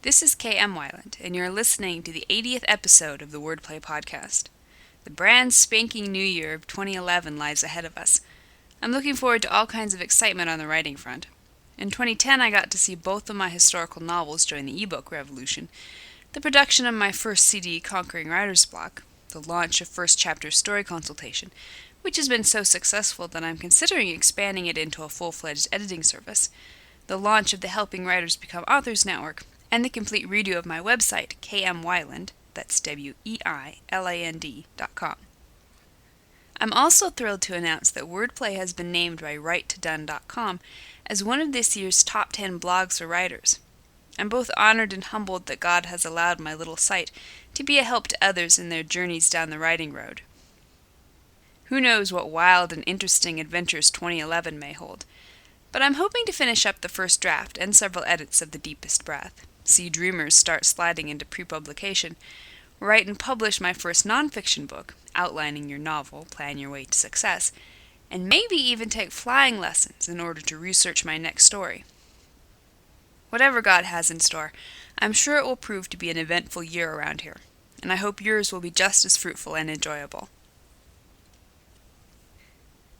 This is K.M. Weiland, and you're listening to the 80th episode of the Wordplay Podcast. The brand spanking new year of 2011 lies ahead of us. I'm looking forward to all kinds of excitement on the writing front. In 2010, I got to see both of my historical novels join the ebook revolution, the production of my first CD, Conquering Writer's Block, the launch of First Chapter Story Consultation, which has been so successful that I'm considering expanding it into a full-fledged editing service, the launch of the Helping Writers Become Authors Network, and the complete redo of my website, kmweiland, that's weiland.com. I'm also thrilled to announce that Wordplay has been named by WriteToDone.com as one of this year's top 10 blogs for writers. I'm both honored and humbled that God has allowed my little site to be a help to others in their journeys down the writing road. Who knows what wild and interesting adventures 2011 may hold, but I'm hoping to finish up the first draft and several edits of The Deepest Breath, see Dreamers start sliding into pre-publication, write and publish my first nonfiction book, outlining your novel, Plan Your Way to Success, and maybe even take flying lessons in order to research my next story. Whatever God has in store, I'm sure it will prove to be an eventful year around here, and I hope yours will be just as fruitful and enjoyable.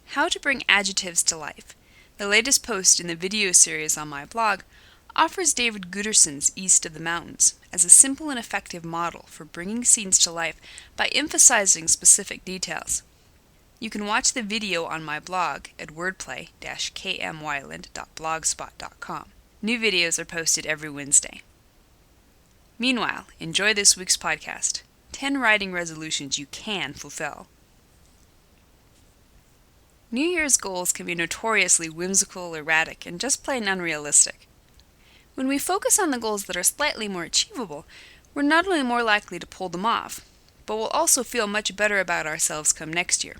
How to Bring Adjectives to Life, the latest post in the video series on my blog, offers David Guterson's East of the Mountains as a simple and effective model for bringing scenes to life by emphasizing specific details. You can watch the video on my blog at wordplay-kmweiland.blogspot.com. New videos are posted every Wednesday. Meanwhile, enjoy this week's podcast, 10 Writing Resolutions You Can Fulfill. New Year's goals can be notoriously whimsical, erratic, and just plain unrealistic. When we focus on the goals that are slightly more achievable, we're not only more likely to pull them off, but we'll also feel much better about ourselves come next year.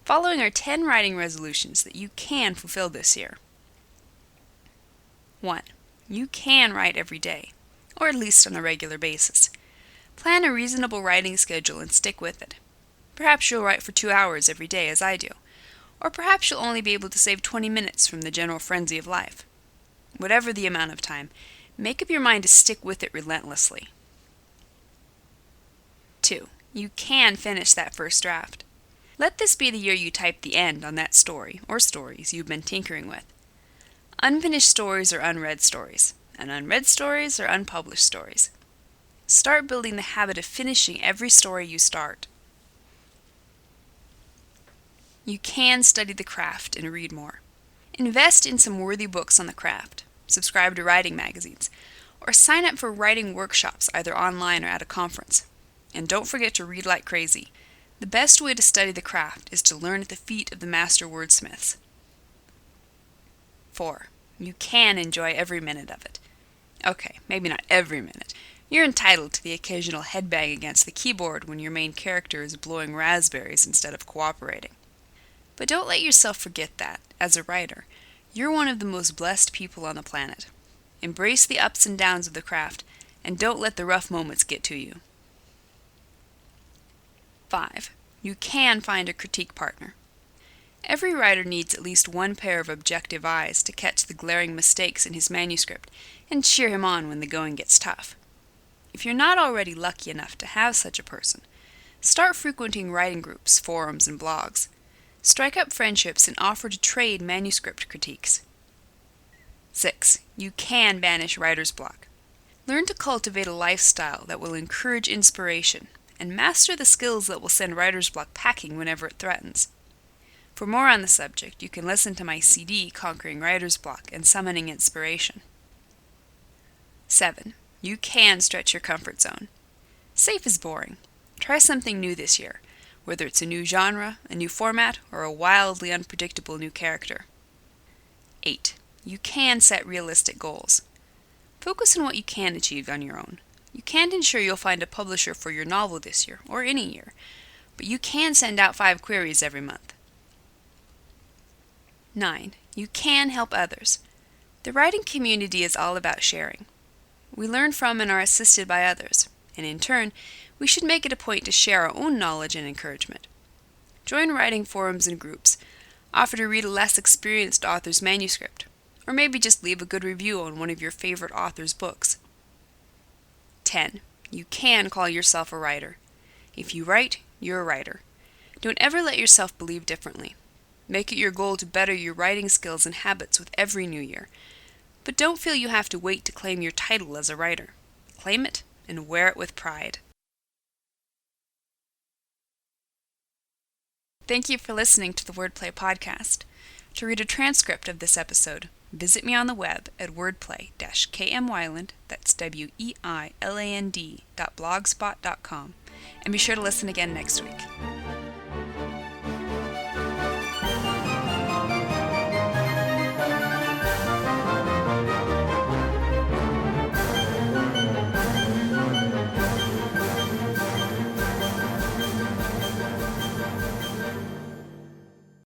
Following are 10 writing resolutions that you can fulfill this year. 1. You can write every day, or at least on a regular basis. Plan a reasonable writing schedule and stick with it. Perhaps you'll write for 2 hours every day as I do, or perhaps you'll only be able to save 20 minutes from the general frenzy of life. Whatever the amount of time, make up your mind to stick with it relentlessly. 2. You can finish that first draft. Let this be the year you type the end on that story or stories you've been tinkering with. Unfinished stories are unread stories, and unread stories are unpublished stories. Start building the habit of finishing every story you start. You can study the craft and read more. Invest in some worthy books on the craft, subscribe to writing magazines, or sign up for writing workshops either online or at a conference. And don't forget to read like crazy. The best way to study the craft is to learn at the feet of the master wordsmiths. 4. You can enjoy every minute of it. Okay, maybe not every minute. You're entitled to the occasional headbang against the keyboard when your main character is blowing raspberries instead of cooperating. But don't let yourself forget that, as a writer, you're one of the most blessed people on the planet. Embrace the ups and downs of the craft, and don't let the rough moments get to you. 5. You can find a critique partner. Every writer needs at least one pair of objective eyes to catch the glaring mistakes in his manuscript and cheer him on when the going gets tough. If you're not already lucky enough to have such a person, start frequenting writing groups, forums, and blogs. Strike up friendships and offer to trade manuscript critiques. 6. You can banish writer's block. Learn to cultivate a lifestyle that will encourage inspiration, and master the skills that will send writer's block packing whenever it threatens. For more on the subject, you can listen to my CD, Conquering Writer's Block and Summoning Inspiration. 7. You can stretch your comfort zone. Safe is boring. Try something new this year, whether it's a new genre, a new format, or a wildly unpredictable new character. 8. You can set realistic goals. Focus on what you can achieve on your own. You can't ensure you'll find a publisher for your novel this year, or any year, but you can send out 5 queries every month. 9. You can help others. The writing community is all about sharing. We learn from and are assisted by others, and in turn, we should make it a point to share our own knowledge and encouragement. Join writing forums and groups, offer to read a less experienced author's manuscript, or maybe just leave a good review on one of your favorite author's books. 10. You can call yourself a writer. If you write, you're a writer. Don't ever let yourself believe differently. Make it your goal to better your writing skills and habits with every new year. But don't feel you have to wait to claim your title as a writer. Claim it and wear it with pride. Thank you for listening to the Wordplay Podcast. To read a transcript of this episode, visit me on the web at wordplay-kmwyland, that's weiland.blogspot.com, and be sure to listen again next week.